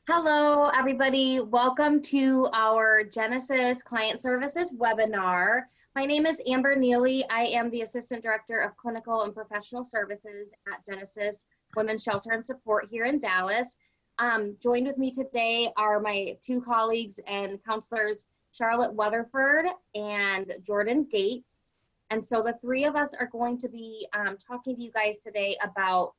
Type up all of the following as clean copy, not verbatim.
Hello, everybody. Welcome to our Genesis Client Services webinar. My name is Amber Neely. I am the Assistant Director of Clinical and Professional Services at Genesis Women's Shelter and Support here in Dallas. Joined with me today are my two colleagues and counselors, Charlotte Weatherford and Jordan Gates. And so the three of us are going to be talking to you guys today about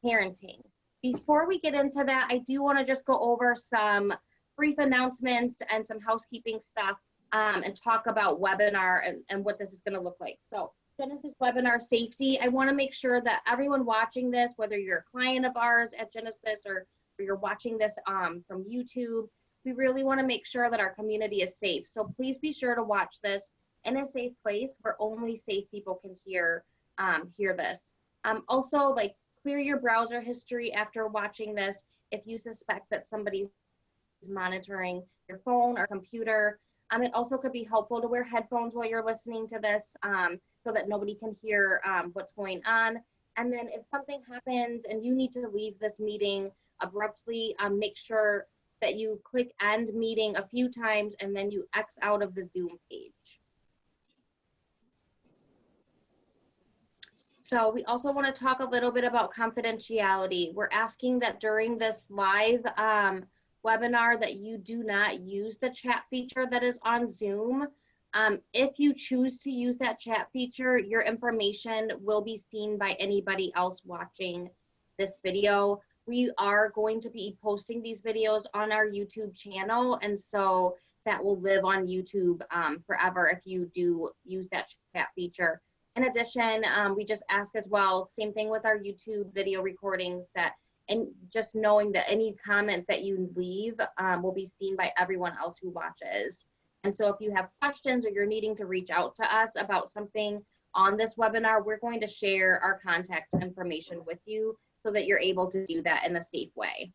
parenting. Before we get into that, I do want to just go over some brief announcements and some housekeeping stuff and talk about webinar and what this is going to look like. So Genesis webinar safety, I want to make sure that everyone watching this, whether you're a client of ours at Genesis or you're watching this from YouTube, we really want to make sure that our community is safe. So please be sure to watch this in a safe place where only safe people can hear this. Also, clear your browser history after watching this if you suspect that somebody's monitoring your phone or computer. It also could be helpful to wear headphones while you're listening to this so that nobody can hear what's going on. And then if something happens and you need to leave this meeting abruptly, make sure that you click end meeting a few times and then you X out of the Zoom page. So we also want to talk a little bit about confidentiality. We're asking that during this live webinar that you do not use the chat feature that is on Zoom. If you choose to use that chat feature, your information will be seen by anybody else watching this video. We are going to be posting these videos on our YouTube channel, and so that will live on YouTube forever if you do use that chat feature. In addition, we just ask as well, same thing with our YouTube video recordings, and just knowing that any comment that you leave will be seen by everyone else who watches. And so if you have questions or you're needing to reach out to us about something on this webinar, we're going to share our contact information with you so that you're able to do that in a safe way.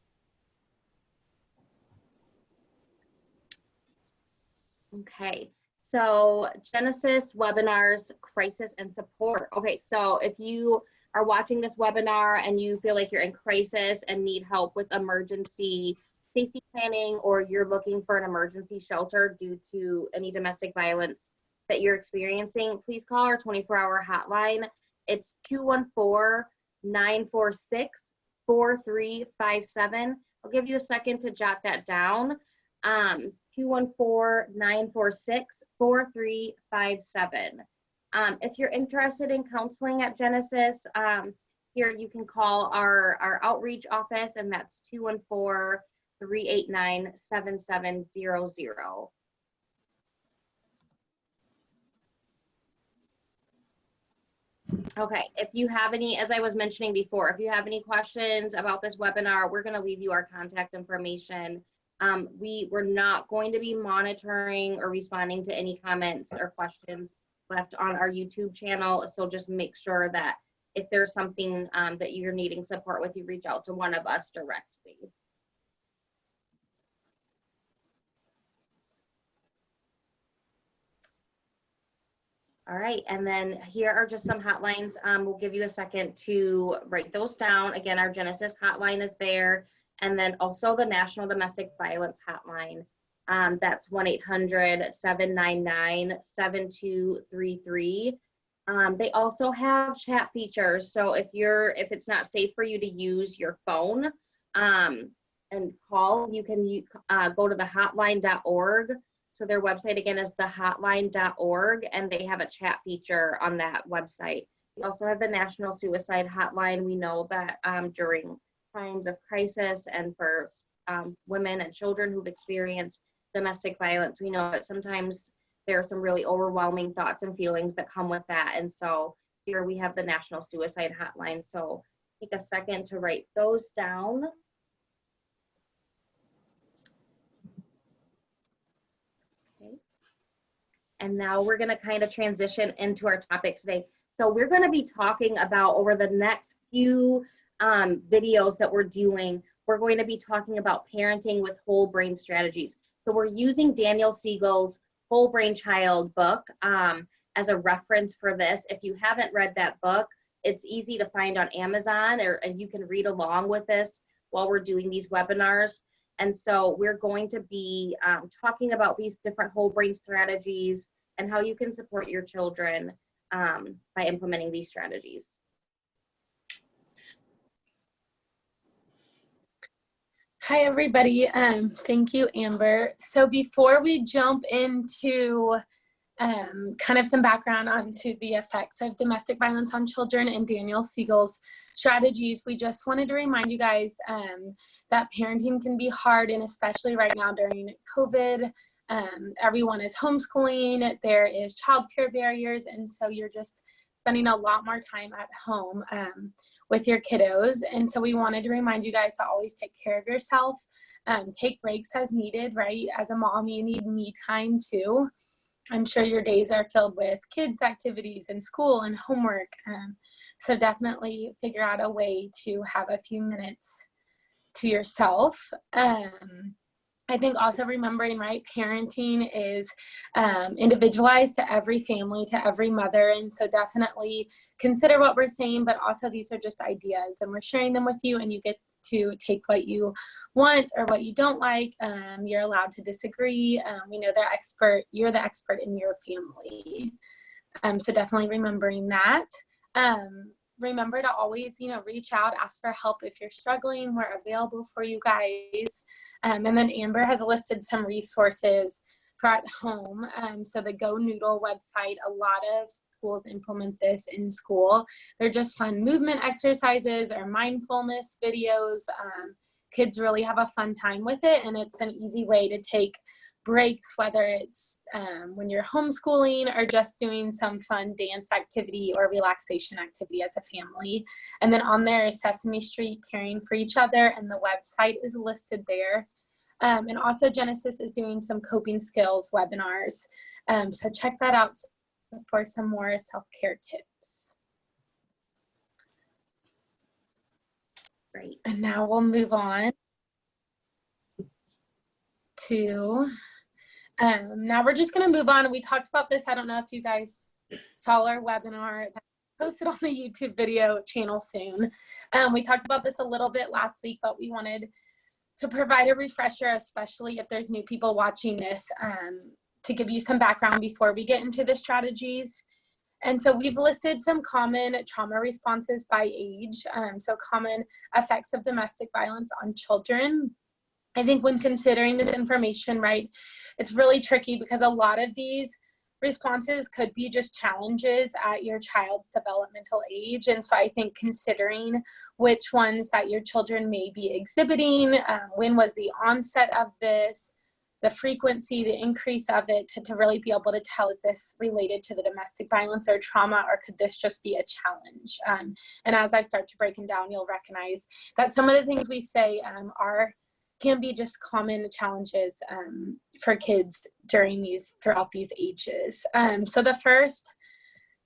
Okay. So Genesis webinars, crisis and support. Okay, so if you are watching this webinar and you feel like you're in crisis and need help with emergency safety planning, or you're looking for an emergency shelter due to any domestic violence that you're experiencing, please call our 24-hour hotline. It's 214-946-4357. I'll give you a second to jot that down. 214-946-4357. If you're interested in counseling at Genesis, here you can call our outreach office, and that's 214-389-7700. Okay, if you have any, as I was mentioning before, if you have any questions about this webinar, we're going to leave you our contact information. We're not going to be monitoring or responding to any comments or questions left on our YouTube channel. So just make sure that if there's something that you're needing support with, you reach out to one of us directly. All right, and then here are just some hotlines. We'll give you a second to write those down. Again, our Genesis hotline is there. And then also the National Domestic Violence Hotline. That's 1-800-799-7233. They also have chat features. So if it's not safe for you to use your phone and call, you can go to the hotline.org. So their website again is thehotline.org, and they have a chat feature on that website. We also have the National Suicide Hotline. We know that during times of crisis and for women and children who've experienced domestic violence, we know that sometimes there are some really overwhelming thoughts and feelings that come with that. And so here we have the National Suicide Hotline. So take a second to write those down. Okay. And now we're going to kind of transition into our topic today. So we're going to be talking about, over the next few videos that we're doing, we're going to be talking about parenting with whole brain strategies. So we're using Daniel Siegel's Whole Brain Child book as a reference for this. If you haven't read that book, it's easy to find on Amazon, and you can read along with this while we're doing these webinars. And so we're going to be talking about these different whole brain strategies and how you can support your children by implementing these strategies. Hi, everybody. Thank you, Amber. So before we jump into kind of some background onto the effects of domestic violence on children and Daniel Siegel's strategies, we just wanted to remind you guys that parenting can be hard, and especially right now during COVID. Everyone is homeschooling, there is childcare barriers, and so you're just spending a lot more time at home with your kiddos. And so we wanted to remind you guys to always take care of yourself, take breaks as needed, right? As a mom, you need me time too. I'm sure your days are filled with kids' activities and school and homework. So definitely figure out a way to have a few minutes to yourself. I think also remembering, right, parenting is individualized to every family, to every mother. And so definitely consider what we're saying, but also these are just ideas and we're sharing them with you, and you get to take what you want or what you don't like. You're allowed to disagree. We know you're the expert in your family. So definitely remembering that. Remember to always, reach out, ask for help if you're struggling. We're available for you guys. And then Amber has listed some resources for at home. So the Go Noodle website, a lot of schools implement this in school. They're just fun movement exercises or mindfulness videos. Kids really have a fun time with it, and it's an easy way to take breaks, whether it's when you're homeschooling or just doing some fun dance activity or relaxation activity as a family. And then on there is Sesame Street, Caring for Each Other, and the website is listed there. And also Genesis is doing some coping skills webinars. So check that out for some more self-care tips. Great. And now we'll move on to now we're just going to move on. And we talked about this. I don't know if you guys saw our webinar that posted on the YouTube video channel soon. We talked about this a little bit last week, but we wanted to provide a refresher, especially if there's new people watching this, to give you some background before we get into the strategies. And so we've listed some common trauma responses by age, so common effects of domestic violence on children. I think when considering this information, right, it's really tricky because a lot of these responses could be just challenges at your child's developmental age. And so I think considering which ones that your children may be exhibiting, when was the onset of this, the frequency, the increase of it, to really be able to tell, is this related to the domestic violence or trauma, or could this just be a challenge? And as I start to break them down, you'll recognize that some of the things we say can be just common challenges for kids throughout these ages. So the first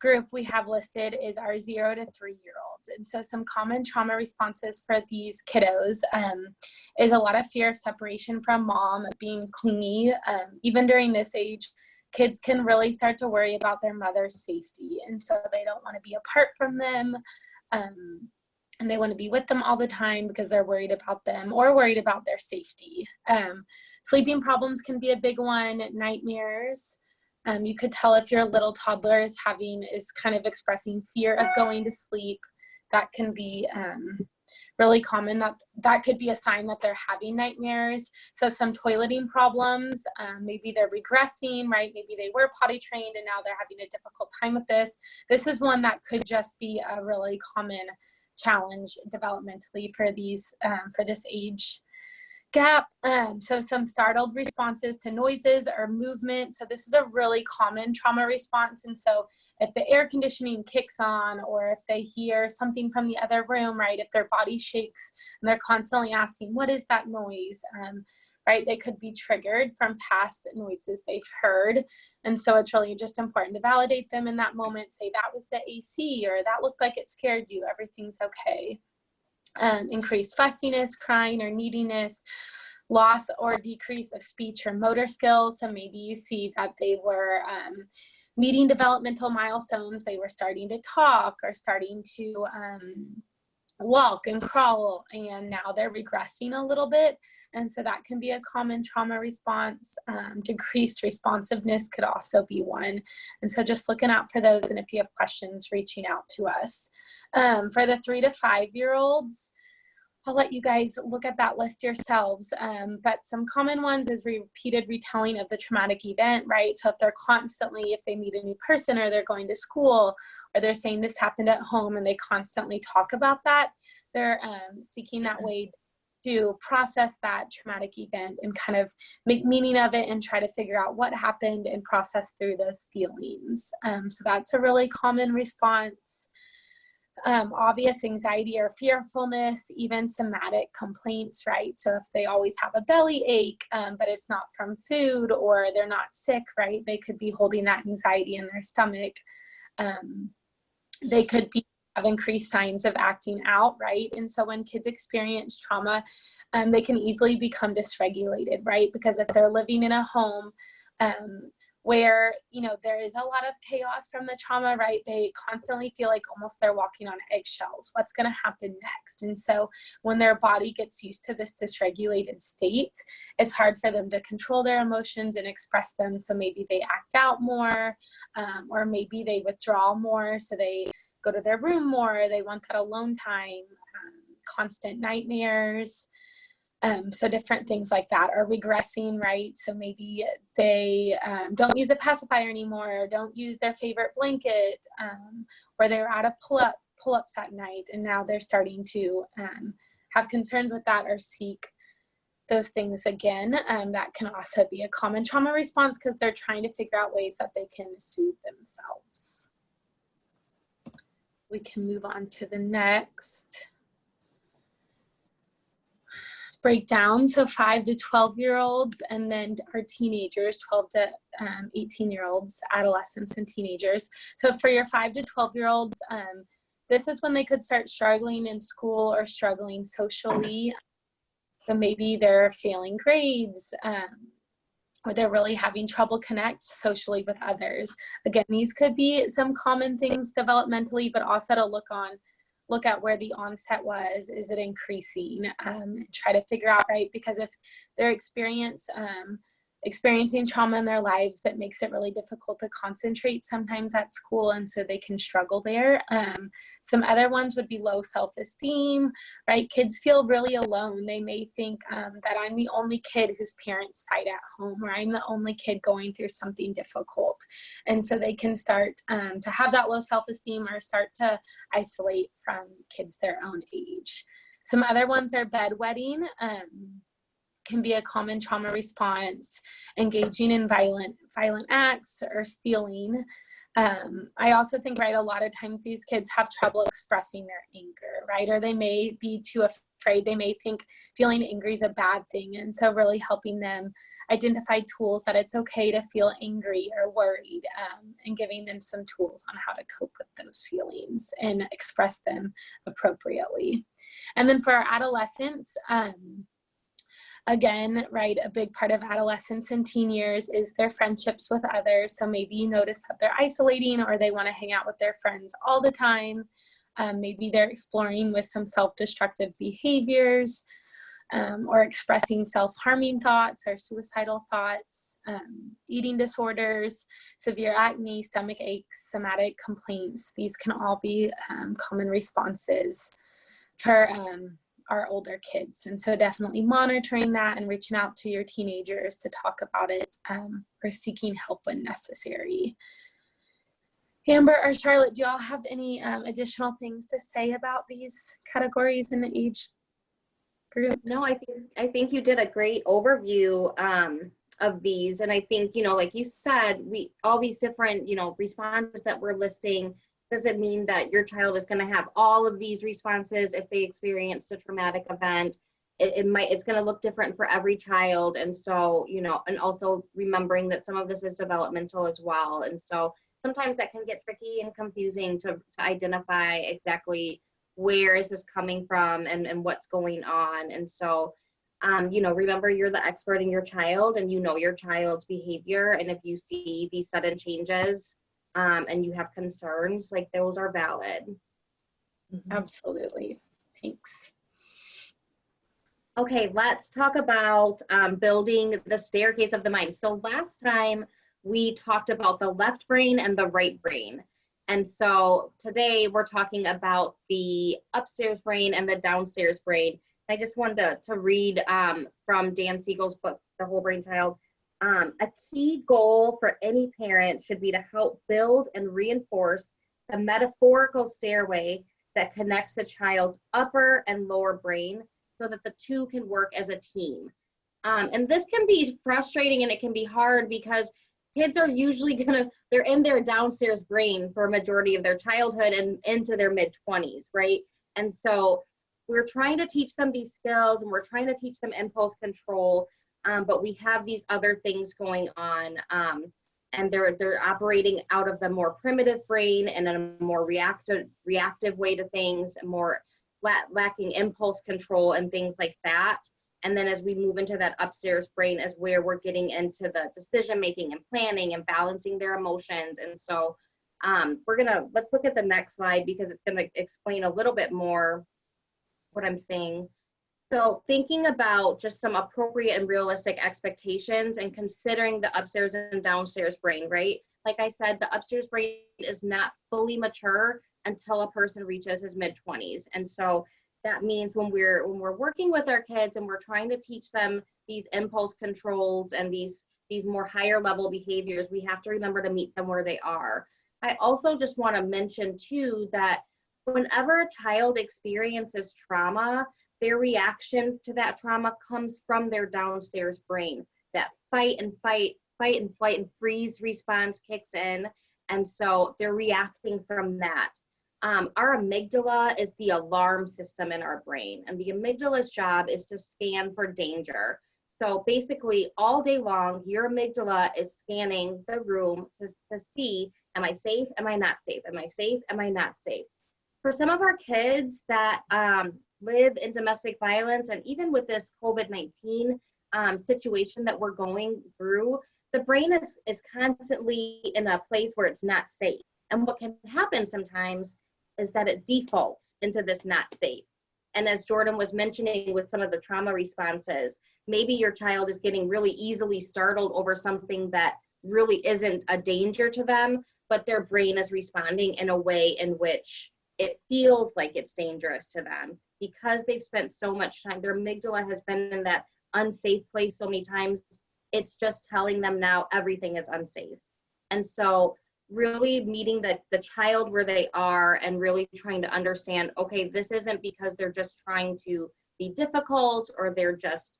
group we have listed is our 0 to 3-year-olds. And so some common trauma responses for these kiddos is a lot of fear of separation from mom, being clingy. Even during this age, kids can really start to worry about their mother's safety. And so they don't want to be apart from them. And they want to be with them all the time because they're worried about them or worried about their safety. Sleeping problems can be a big one. Nightmares. You could tell if your little toddler is kind of expressing fear of going to sleep. That can be really common. That could be a sign that they're having nightmares. So some toileting problems, maybe they're regressing, right? Maybe they were potty trained and now they're having a difficult time with this. This is one that could just be a really common challenge developmentally for this age gap. So some startled responses to noises or movement. So this is a really common trauma response. And so if the air conditioning kicks on, or if they hear something from the other room, right, if their body shakes and they're constantly asking, what is that noise? Right, they could be triggered from past noises they've heard. And so it's really just important to validate them in that moment, say that was the AC, or that looked like it scared you, everything's okay. Increased fussiness, crying or neediness, loss or decrease of speech or motor skills. So maybe you see that they were meeting developmental milestones, they were starting to talk or starting to walk and crawl, and now they're regressing a little bit. And so that can be a common trauma response. Decreased responsiveness could also be one. And so just looking out for those, and if you have questions, reaching out to us. For the 3 to 5-year-olds, I'll let you guys look at that list yourselves. But some common ones is repeated retelling of the traumatic event, right? So if they're constantly, if they meet a new person or they're going to school or they're saying this happened at home and they constantly talk about that, they're seeking that way to process that traumatic event and kind of make meaning of it and try to figure out what happened and process through those feelings. So that's a really common response. Obvious anxiety or fearfulness, even somatic complaints, right? So if they always have a belly ache, but it's not from food, or they're not sick, right? They could be holding that anxiety in their stomach. They could have increased signs of acting out, right? And so when kids experience trauma, they can easily become dysregulated, right? Because if they're living in a home where, you know, there is a lot of chaos from the trauma, right? They constantly feel like almost they're walking on eggshells. What's going to happen next? And so when their body gets used to this dysregulated state, it's hard for them to control their emotions and express them. So maybe they act out more, or maybe they withdraw more. So they go to their room more. They want that alone time, constant nightmares. So different things like that are regressing, right? So maybe they don't use a pacifier anymore, or don't use their favorite blanket, or they're out of pull-ups at night, and now they're starting to have concerns with that or seek those things again. That can also be a common trauma response because they're trying to figure out ways that they can soothe themselves. We can move on to the next breakdown. So 5 to 12-year-olds, and then our teenagers, 12 to 18-year-olds, adolescents and teenagers. So for your 5 to 12-year-olds, this is when they could start struggling in school or struggling socially. So maybe they're failing grades, or they're really having trouble connect socially with others. Again, these could be some common things developmentally, but also to look at where the onset was. Is it increasing? Try to figure out, right? Because if they're experiencing trauma in their lives, that makes it really difficult to concentrate sometimes at school, and so they can struggle there. Some other ones would be low self-esteem, right? Kids feel really alone. They may think that I'm the only kid whose parents fight at home, or I'm the only kid going through something difficult. And so they can start to have that low self-esteem or start to isolate from kids their own age. Some other ones are bedwetting. Can be a common trauma response, engaging in violent acts or stealing. I also think, right, a lot of times these kids have trouble expressing their anger, right? Or they may be too afraid. They may think feeling angry is a bad thing. And so really helping them identify tools that it's okay to feel angry or worried, and giving them some tools on how to cope with those feelings and express them appropriately. And then for our adolescents, again, right, a big part of adolescence and teen years is their friendships with others. So maybe you notice that they're isolating, or they want to hang out with their friends all the time. Maybe they're exploring with some self-destructive behaviors, or expressing self-harming thoughts or suicidal thoughts, eating disorders, severe acne, stomach aches, somatic complaints. These can all be common responses for our older kids. And so definitely monitoring that and reaching out to your teenagers to talk about it, or seeking help when necessary. Amber or Charlotte, do y'all have any additional things to say about these categories and the age groups? No, I think you did a great overview of these. And I think, you know, like you said, all these different, you know, responses that we're listing doesn't mean that your child is going to have all of these responses if they experienced a traumatic event. It's going to look different for every child. And so, you know, and also remembering that some of this is developmental as well. And so sometimes that can get tricky and confusing to identify exactly where is this coming from and what's going on. And so, you know, remember, you're the expert in your child, and you know your child's behavior. And if you see these sudden changes, and you have concerns, like, those are valid. Absolutely. Thanks. Okay, let's talk about building the staircase of the mind. So last time we talked about the left brain and the right brain. And so today we're talking about the upstairs brain and the downstairs brain. I just wanted to read from Dan Siegel's book, The Whole Brain Child. A key goal for any parent should be to help build and reinforce the metaphorical stairway that connects the child's upper and lower brain so that the two can work as a team. And this can be frustrating and it can be hard because kids are usually they're in their downstairs brain for a majority of their childhood and into their mid-20s, right? And so we're trying to teach them these skills and we're trying to teach them impulse control, but we have these other things going on. And they're operating out of the more primitive brain and in a more reactive way to things, more lacking impulse control and things like that. And then as we move into that upstairs brain is where we're getting into the decision making and planning and balancing their emotions. And so let's look at the next slide because it's gonna explain a little bit more what I'm saying. So thinking about just some appropriate and realistic expectations and considering the upstairs and downstairs brain, right? Like I said, the upstairs brain is not fully mature until a person reaches his mid-20s. And so that means when we're working with our kids and we're trying to teach them these impulse controls and these more higher level behaviors, we have to remember to meet them where they are. I also just want to mention too that whenever a child experiences trauma, their reaction to that trauma comes from their downstairs brain. That fight and flight and freeze response kicks in. And so they're reacting from that. Our amygdala is the alarm system in our brain, and the amygdala's job is to scan for danger. So basically all day long, your amygdala is scanning the room to see, am I safe? Am I not safe? Am I safe? Am I not safe? For some of our kids that live in domestic violence, and even with this COVID-19 situation that we're going through, the brain is constantly in a place where it's not safe. And what can happen sometimes is that it defaults into this not safe. And as Jordan was mentioning with some of the trauma responses, maybe your child is getting really easily startled over something that really isn't a danger to them, but their brain is responding in a way in which it feels like it's dangerous to them because they've spent so much time. Their amygdala has been in that unsafe place so many times. It's just telling them now everything is unsafe. And so really meeting the child where they are and really trying to understand, okay, this isn't because they're just trying to be difficult or they're just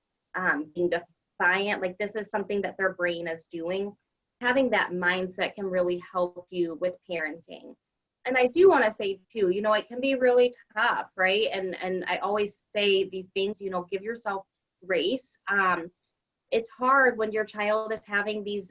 being defiant. Like this is something that their brain is doing. Having that mindset can really help you with parenting. And I do want to say too, it can be really tough, right? And I always say these things, give yourself grace. It's hard when your child is having these,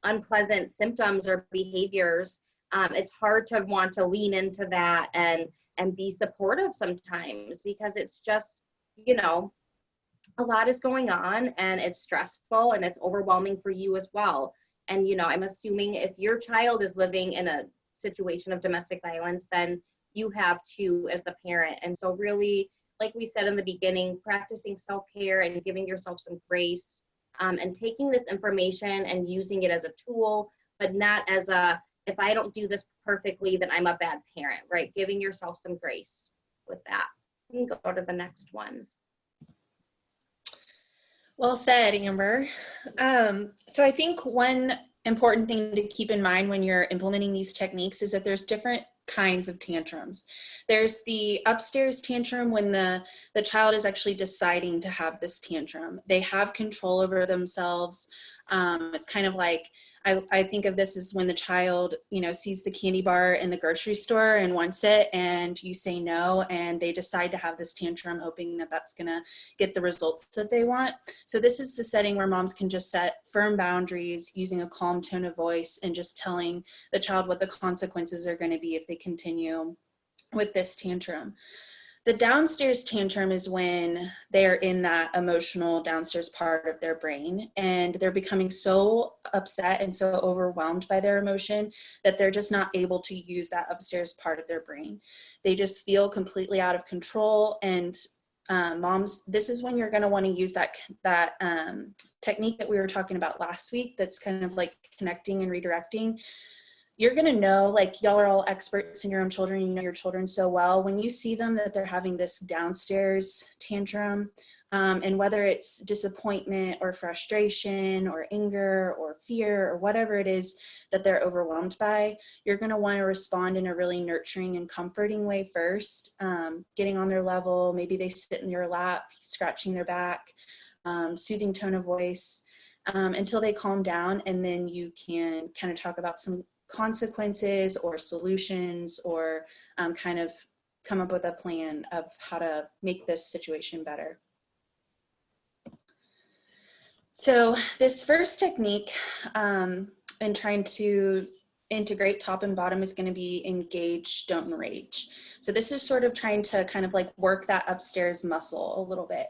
unpleasant symptoms or behaviors. It's hard to want to lean into that and be supportive sometimes because it's just, a lot is going on and it's stressful and it's overwhelming for you as well. And, I'm assuming if your child is living in a situation of domestic violence, then you have to as the parent. And so really, like we said in the beginning, practicing self-care and giving yourself some grace and taking this information and using it as a tool, but not as if I don't do this perfectly, then I'm a bad parent, right? Giving yourself some grace with that. You can go to the next one. Well said, Amber. So I think one important thing to keep in mind when you're implementing these techniques is that there's different kinds of tantrums. There's the upstairs tantrum when the child is actually deciding to have this tantrum. They have control over themselves. It's kind of like, I think of this as when the child, sees the candy bar in the grocery store and wants it, and you say no, and they decide to have this tantrum, hoping that that's going to get the results that they want. So this is the setting where moms can just set firm boundaries using a calm tone of voice and just telling the child what the consequences are going to be if they continue with this tantrum. The downstairs tantrum is when they're in that emotional downstairs part of their brain and they're becoming so upset and so overwhelmed by their emotion that they're just not able to use that upstairs part of their brain. They just feel completely out of control. And moms, this is when you're going to want to use that technique that we were talking about last week, that's kind of like connecting and redirecting. You're going to know, like, y'all are all experts in your own children, you know your children so well. When you see them that they're having this downstairs tantrum, and whether it's disappointment or frustration or anger or fear or whatever it is that they're overwhelmed by, you're going to want to respond in a really nurturing and comforting way first, getting on their level. Maybe they sit in your lap, scratching their back, soothing tone of voice, until they calm down. And then you can kind of talk about some consequences or solutions, or kind of come up with a plan of how to make this situation better. So this first technique in trying to integrate top and bottom is going to be engage, don't enrage. So this is sort of trying to kind of like work that upstairs muscle a little bit.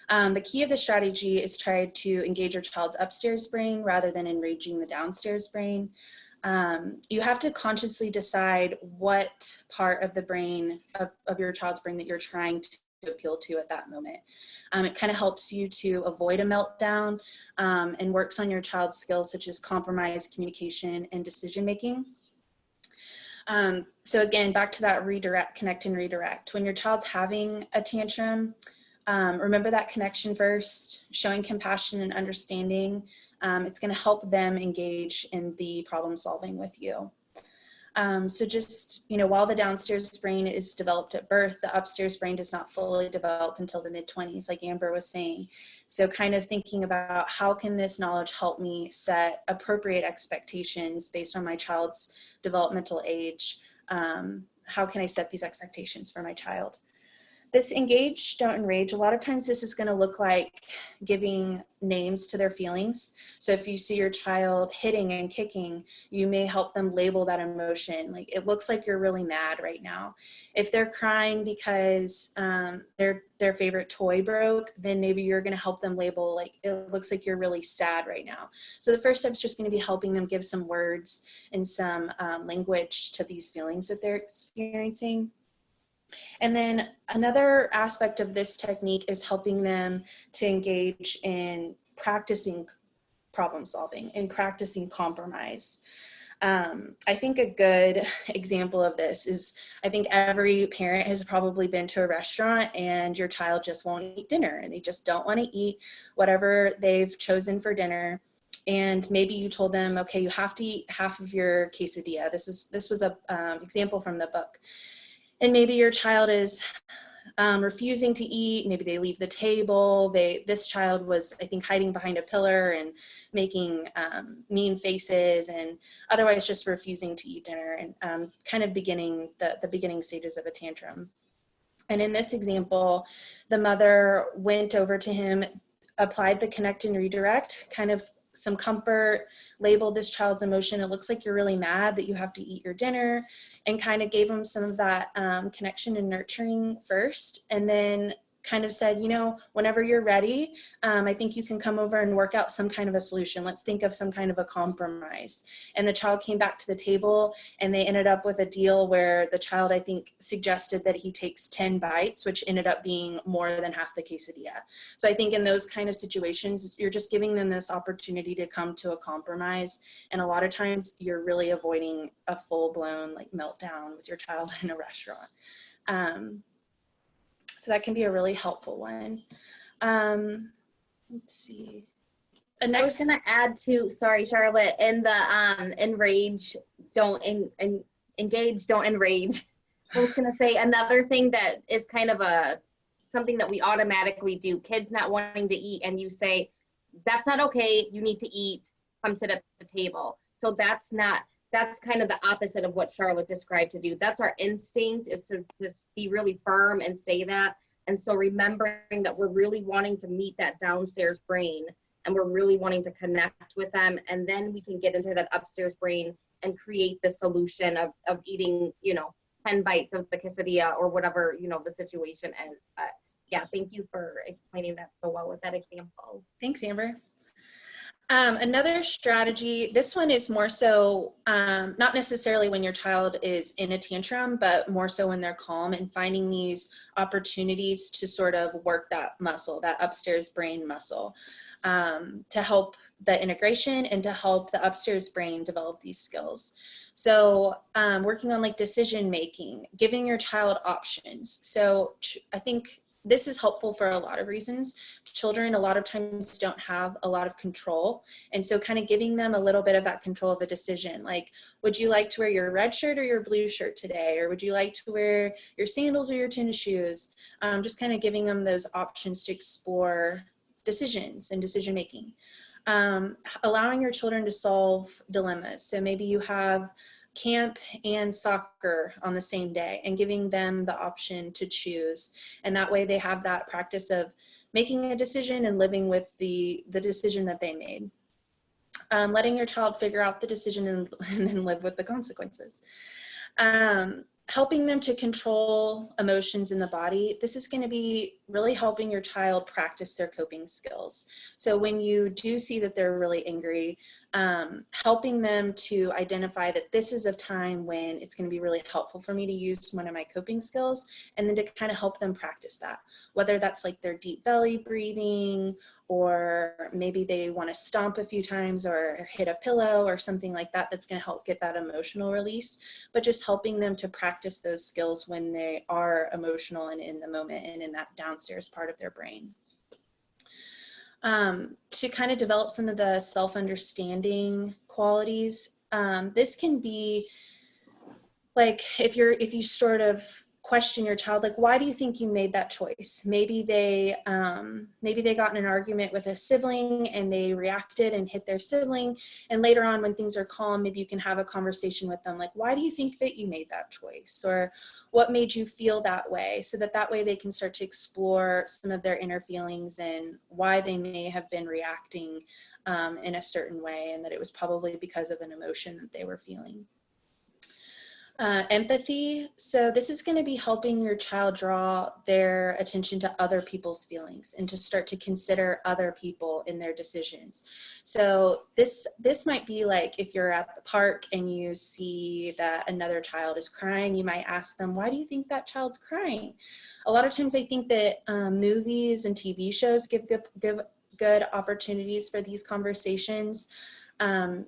The key of the strategy is try to engage your child's upstairs brain rather than enraging the downstairs brain. You have to consciously decide what part of the brain of your child's brain that you're trying to appeal to at that moment. It kind of helps you to avoid a meltdown, and works on your child's skills such as compromise, communication, and decision making. So again, back to that redirect, connect and redirect. When your child's having a tantrum, remember that connection first, showing compassion and understanding. It's going to help them engage in the problem solving with you. So just, while the downstairs brain is developed at birth, the upstairs brain does not fully develop until the mid-20s, like Amber was saying. So kind of thinking about how can this knowledge help me set appropriate expectations based on my child's developmental age? How can I set these expectations for my child? This engage, don't enrage, a lot of times this is going to look like giving names to their feelings. So if you see your child hitting and kicking, you may help them label that emotion. Like, it looks like you're really mad right now. If they're crying because their favorite toy broke, then maybe you're going to help them label, like, it looks like you're really sad right now. So the first step is just going to be helping them give some words and some language to these feelings that they're experiencing. And then another aspect of this technique is helping them to engage in practicing problem solving and practicing compromise. I think a good example of this is, I think every parent has probably been to a restaurant and your child just won't eat dinner and they just don't want to eat whatever they've chosen for dinner. And maybe you told them, okay, you have to eat half of your quesadilla. This was a example from the book. And maybe your child is refusing to eat. Maybe they leave the table. This child was, I think, hiding behind a pillar and making mean faces, and otherwise just refusing to eat dinner, and kind of beginning the beginning stages of a tantrum. And in this example, the mother went over to him, applied the connect and redirect, kind of some comfort, labeled this child's emotion. It looks like you're really mad that you have to eat your dinner, and kind of gave him some of that connection and nurturing first. And then kind of said, whenever you're ready, I think you can come over and work out some kind of a solution. Let's think of some kind of a compromise. And the child came back to the table and they ended up with a deal where the child, I think, suggested that he takes 10 bites, which ended up being more than half the quesadilla. So I think in those kind of situations, you're just giving them this opportunity to come to a compromise. And a lot of times you're really avoiding a full-blown like meltdown with your child in a restaurant. So that can be a really helpful one. Let's see. I was gonna add to, sorry, Charlotte, in the enrage, don't engage, don't enrage. I was gonna say another thing that is kind of something that we automatically do, kids not wanting to eat, and you say, that's not okay, you need to eat, come sit at the table. So that's kind of the opposite of what Charlotte described to do. That's our instinct, is to just be really firm and say that. And so remembering that we're really wanting to meet that downstairs brain, and we're really wanting to connect with them. And then we can get into that upstairs brain and create the solution of eating, 10 bites of the quesadilla or whatever, the situation is. But yeah, thank you for explaining that so well with that example. Thanks, Amber. Another strategy, this one is more so not necessarily when your child is in a tantrum, but more so when they're calm, and finding these opportunities to sort of work that muscle, that upstairs brain muscle, to help the integration and to help the upstairs brain develop these skills. So working on like decision making, giving your child options. So I think this is helpful for a lot of reasons. Children a lot of times don't have a lot of control. And so kind of giving them a little bit of that control of a decision, like, would you like to wear your red shirt or your blue shirt today? Or would you like to wear your sandals or your tennis shoes? Just kind of giving them those options to explore decisions and decision making. Allowing your children to solve dilemmas. So maybe you have camp and soccer on the same day and giving them the option to choose. And that way they have that practice of making a decision and living with the decision that they made. Letting your child figure out the decision and then live with the consequences. Helping them to control emotions in the body. This is going to be really helping your child practice their coping skills. So when you do see that they're really angry, helping them to identify that this is a time when it's going to be really helpful for me to use one of my coping skills, and then to kind of help them practice that, whether that's like their deep belly breathing, or maybe they want to stomp a few times or hit a pillow or something like that, that's going to help get that emotional release, but just helping them to practice those skills when they are emotional and in the moment and in that downstairs part of their brain. To kind of develop some of the self-understanding qualities. This can be like if you sort of question your child, like, why do you think you made that choice? Maybe they got in an argument with a sibling and they reacted and hit their sibling, and later on when things are calm, maybe you can have a conversation with them, like, why do you think that you made that choice, or what made you feel that way, so that way they can start to explore some of their inner feelings and why they may have been reacting in a certain way, and that it was probably because of an emotion that they were feeling. Empathy. So this is going to be helping your child draw their attention to other people's feelings and to start to consider other people in their decisions. So this might be like if you're at the park and you see that another child is crying, you might ask them, why do you think that child's crying? A lot of times I think that movies and TV shows give good opportunities for these conversations.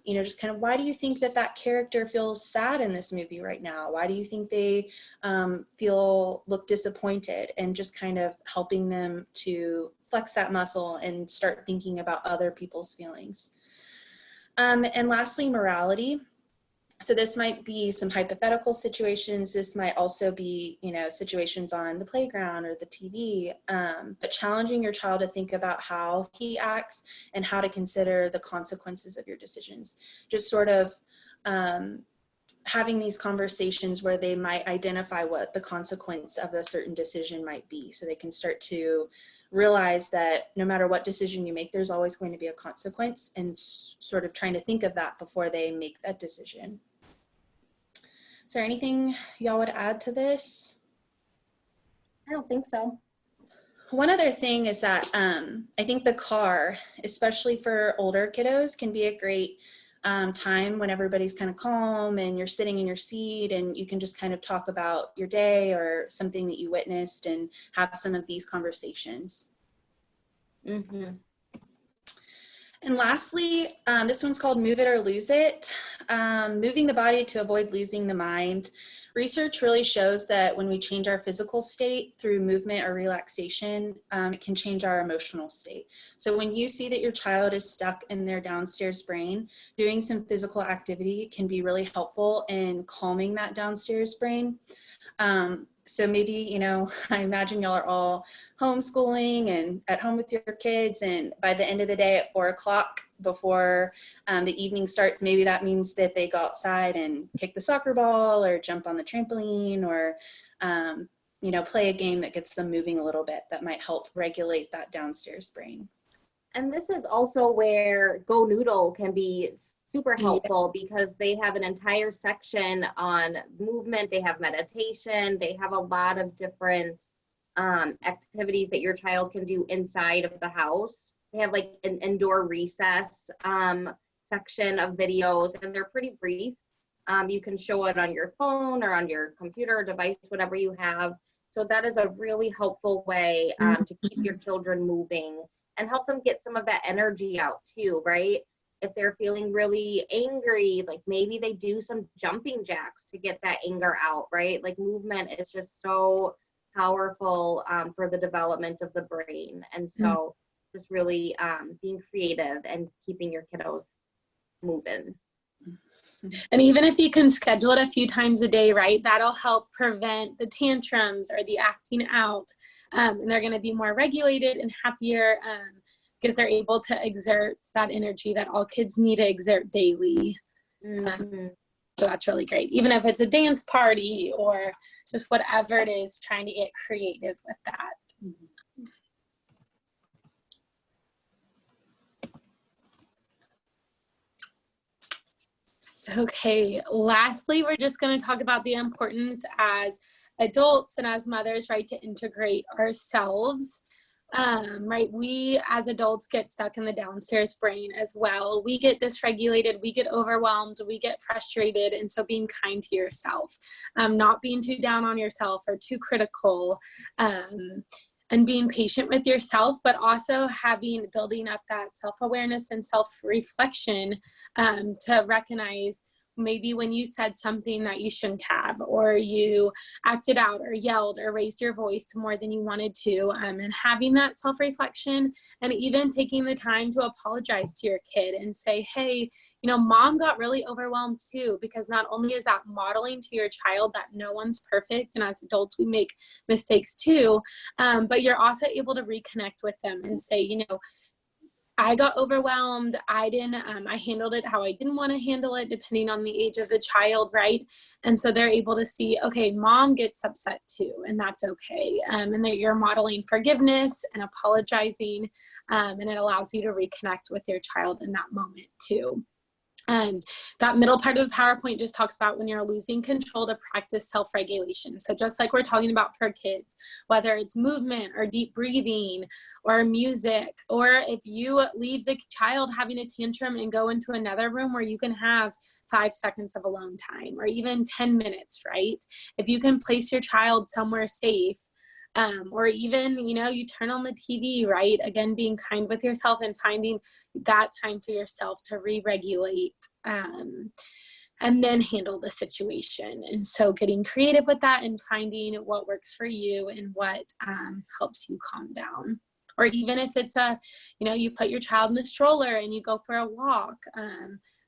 Just kind of, why do you think that character feels sad in this movie right now? Why do you think they look disappointed? And just kind of helping them to flex that muscle and start thinking about other people's feelings. And lastly, morality. So this might be some hypothetical situations. This might also be, situations on the playground or the TV, but challenging your child to think about how he acts and how to consider the consequences of your decisions. Just sort of having these conversations where they might identify what the consequence of a certain decision might be, so they can start to realize that no matter what decision you make, there's always going to be a consequence, and sort of trying to think of that before they make that decision. Is there anything y'all would add to this? I don't think so. One other thing is that I think the car, especially for older kiddos, can be a great time when everybody's kind of calm and you're sitting in your seat and you can just kind of talk about your day or something that you witnessed and have some of these conversations. Mm-hmm. And lastly, this one's called Move It or Lose It. Moving the body to avoid losing the mind. Research really shows that when we change our physical state through movement or relaxation, it can change our emotional state. So when you see that your child is stuck in their downstairs brain, doing some physical activity can be really helpful in calming that downstairs brain. So maybe, I imagine y'all are all homeschooling and at home with your kids, and by the end of the day at 4 o'clock before the evening starts, maybe that means that they go outside and kick the soccer ball or jump on the trampoline or, play a game that gets them moving a little bit that might help regulate that downstairs brain. And this is also where Go Noodle can be super helpful because they have an entire section on movement. They have meditation. They have a lot of different activities that your child can do inside of the house. They have like an indoor recess section of videos, and they're pretty brief. You can show it on your phone or on your computer device, whatever you have. So that is a really helpful way to keep your children moving and help them get some of that energy out too, right? If they're feeling really angry, like maybe they do some jumping jacks to get that anger out, right? Like movement is just so powerful for the development of the brain. And so just really being creative and keeping your kiddos moving. And even if you can schedule it a few times a day, right, that'll help prevent the tantrums or the acting out. And they're going to be more regulated and happier because they're able to exert that energy that all kids need to exert daily. So that's really great. Even if it's a dance party or just whatever it is, trying to get creative with that. Okay, lastly, we're just going to talk about the importance as adults and as mothers, right, to integrate ourselves, right? We as adults get stuck in the downstairs brain as well. We get dysregulated, we get overwhelmed, we get frustrated, and so being kind to yourself, not being too down on yourself or too critical, and being patient with yourself, but also building up that self-awareness and self-reflection to recognize maybe when you said something that you shouldn't have, or you acted out or yelled or raised your voice more than you wanted to, and having that self-reflection, and even taking the time to apologize to your kid and say, hey, you know, mom got really overwhelmed too, because not only is that modeling to your child that no one's perfect, and as adults we make mistakes too, but you're also able to reconnect with them and say, you know, I got overwhelmed. I handled it how I didn't want to handle it, depending on the age of the child, right? And so they're able to see, okay, mom gets upset too, and that's okay. And that you're modeling forgiveness and apologizing, and it allows you to reconnect with your child in that moment too. That middle part of the PowerPoint just talks about when you're losing control to practice self-regulation. So just like we're talking about for kids, whether it's movement or deep breathing or music, or if you leave the child having a tantrum and go into another room where you can have 5 seconds of alone time, or even 10 minutes, right? If you can place your child somewhere safe, or even, you know, you turn on the TV, right? Again, being kind with yourself and finding that time for yourself to re-regulate, and then handle the situation. And so getting creative with that and finding what works for you and what helps you calm down. Or even if it's you know, you put your child in the stroller and you go for a walk,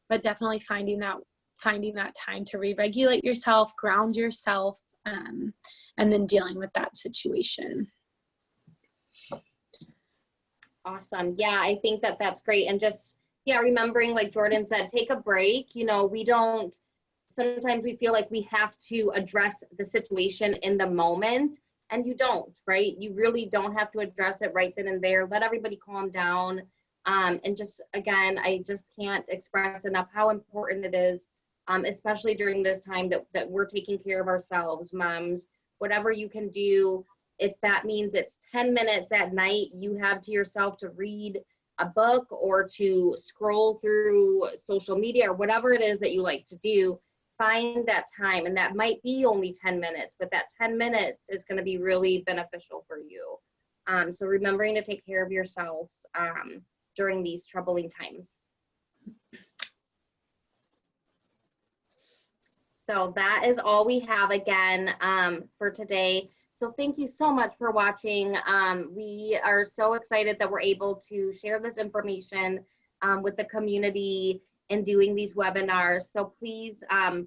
but definitely finding that time to re-regulate yourself, ground yourself, and then dealing with that situation. Awesome. Yeah, I think that that's great. And just, yeah, remembering, like Jordan said, take a break. You know, sometimes we feel like we have to address the situation in the moment, and you don't, right? You really don't have to address it right then and there. Let everybody calm down. And just, again, I just can't express enough how important it is, especially during this time that we're taking care of ourselves, moms. Whatever you can do, if that means it's 10 minutes at night you have to yourself to read a book or to scroll through social media or whatever it is that you like to do, find that time. And that might be only 10 minutes, but that 10 minutes is going to be really beneficial for you. So remembering to take care of yourselves during these troubling times. So that is all we have again for today. So thank you so much for watching. We are so excited that we're able to share this information with the community and doing these webinars. So please,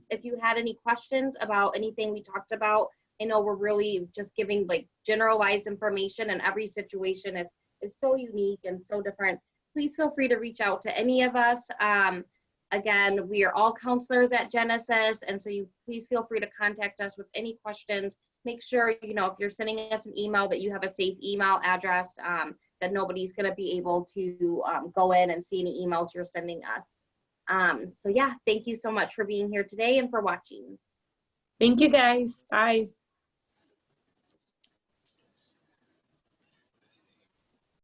if you had any questions about anything we talked about, I know we're really just giving like generalized information, and every situation is so unique and so different. Please feel free to reach out to any of us. Again, we are all counselors at Genesis, and so please feel free to contact us with any questions. Make sure, you know, if you're sending us an email, that you have a safe email address that nobody's going to be able to go in and see any emails you're sending us. So yeah, thank you so much for being here today and for watching. Thank you guys. Bye.